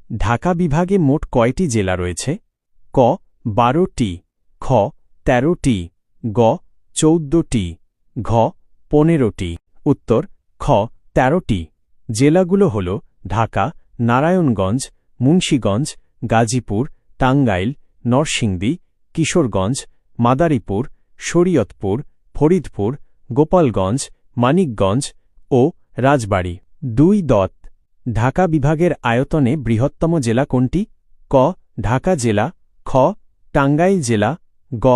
ঢাকা বিভাগে মোট কয়টি জেলা রয়েছে? ক 12টি, খ 13টি, গ 14টি, ঘ 15টি। উত্তর খ 13টি। জেলাগুলো হল ঢাকা, নারায়ণগঞ্জ, মুন্সিগঞ্জ, গাজীপুর, টাঙ্গাইল, নরসিংদী, কিশোরগঞ্জ, মাদারীপুর, শরীয়তপুর, ফরিদপুর, গোপালগঞ্জ, মানিকগঞ্জ ও রাজবাড়ী। 2. ঢাকা বিভাগের আয়তনে বৃহত্তম জেলা কোনটি? ক ঢাকা জেলা, খ টাঙ্গাইল জেলা, গ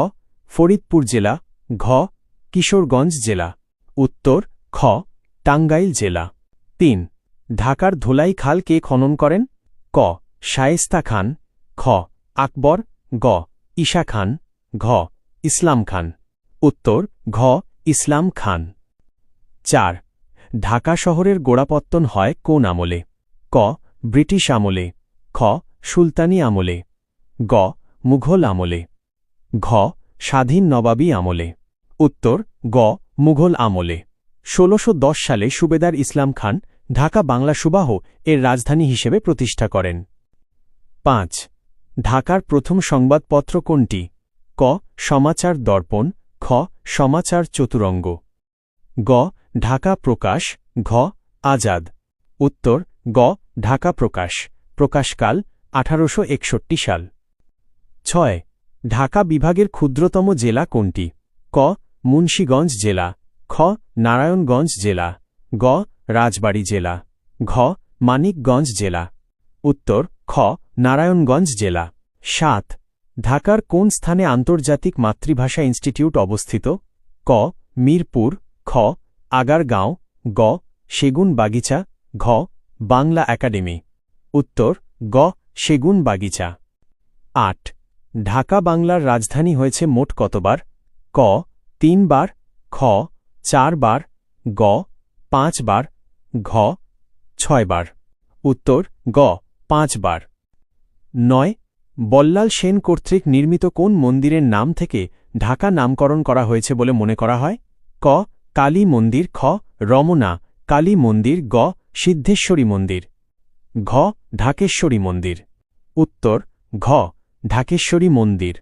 ফরিদপুর জেলা, ঘ কিশোরগঞ্জ জেলা। উত্তর খ টাঙ্গাইল জেলা। 3. ঢাকার ধোলাই খাল কে খনন করেন? ক শায়েস্তা খান, খ আকবর, গ ঈশা খান, ঘ ইসলাম খান। উত্তর ঘ ইসলাম খান। 4. ঢাকা শহরের গোড়াপত্তন হয় কোন আমলে? ক ব্রিটিশ আমলে, খ সুলতানি আমলে, গ মুঘল আমলে, ঘ স্বাধীন নবাবী আমলে। উত্তর গ মুঘল আমলে। 1610 সালে সুবেদার ইসলাম খান ঢাকা বাংলা সুবাহ এর রাজধানী হিসেবে প্রতিষ্ঠা করেন। 5. ঢাকার প্রথম সংবাদপত্র কোনটি? ক সমাচার দর্পণ, খ সমাচার চতুরঙ্গ, গ ঢাকা প্রকাশ, ঘ আজাদ। উত্তর গ ঢাকা প্রকাশ। প্রকাশকাল 1861 সাল। 6. ঢাকা বিভাগের ক্ষুদ্রতম জেলা কোনটি? ক মুন্সিগঞ্জ জেলা, খ নারায়ণগঞ্জ জেলা, গ রাজবাড়ী জেলা, ঘ মানিকগঞ্জ জেলা। উত্তর খ নারায়ণগঞ্জ জেলা। 7. ঢাকার কোন স্থানে আন্তর্জাতিক মাতৃভাষা ইনস্টিটিউট অবস্থিত? ক মিরপুর, খ আগারগাঁও, গ সেগুন বাগিচা, ঘ বাংলা একাডেমি। উত্তর গ সেগুন বাগিচা। 8. ঢাকা বাংলার রাজধানী হয়েছে মোট কতবার? ক 3 বার, খ 4 বার, গ 5 বার, ঘ 6 বার। উত্তর গ 5 বার। 9. বল্লাল সেন কর্তৃক নির্মিত কোন মন্দিরের নাম থেকে ঢাকা নামকরণ করা হয়েছে বলে মনে করা হয়? ক কালী মন্দির, খ রমনা কালী মন্দির, গ সিদ্ধেশ্বরী মন্দির, ঘ ঢাকেশ্বরী মন্দির। উত্তর ঘ ঢাকেশ্বরী মন্দির।